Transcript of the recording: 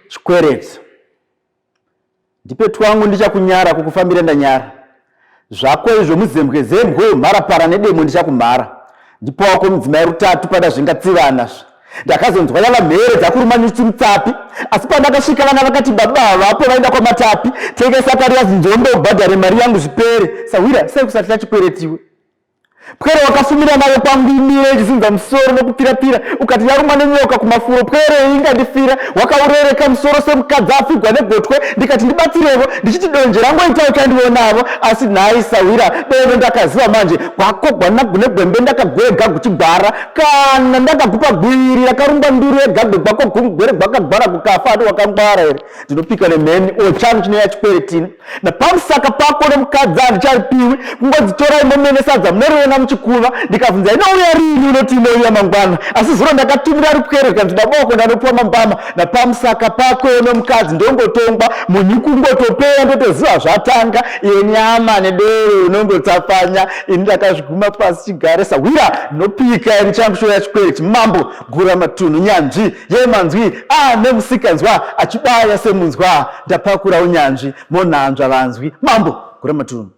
Chikwereti. Ndipe twangu ndichakunyara kukufambira ndanyara. Zvako izvo muzembwe mharapara nedemo ndichakumhara. Ndipo wako mudzimai rutatu pada zvingatsivana. Ndakazonzwa yava mhere dzakuruma nyuchi mutsapi, asi pandakasvika vana vakati baba vapo vaenda kwamatapi, tengesa kariyazi nzombe ubhadhare mari yangu zvipere. Sawira sei kusatira Chikweretiwe? Pwere wakafumira nayo kwangu imire ichizinza musoro nokupira-pira, ukati yarumwa nenyoka kumafuro, pwere ingandifira, wakaurereka musoro semukadzi afigwa negotwe, ndikati ndibatsirevo, ndichiti donje rangu itawo kandionavo, asi nhai Sawira, deno ndakaziva manje, kwakogwa negwembe ndakagwega kuchigwara, kana ndakagupa gwiri rakarumba nduru yegagwe gwako gumugwere gwakagwara kukafa ado wakangwara here. Ndinopika nemheni, changu chinoya Chikweretini. Napamusaka pako nemukadzi handicharipiwi, kungodzitora imomene sadza munoriona muchikuva, ndikabvunza inouya rini unoti inouya mangwana, asi zuro ndakatumira rupwere kuti ndaboko ndanopuwa mambama. Napamusaka pako nomukadzi ndongotongwa, munyuku ngotopeya ndotoziva zvatanga, iye nyama nedoro unongotsapanya, ini ndakazviguma pasi chigare. Sawira ndinopika ini changu shoya Chikwereti, Mambo Guramatunhu, nyanzvi yemanzwi nemusikanzwa achibaya semunzwa, ndapakura unyanzvi monhanzva vanzwi. Mambo Guramatunhu.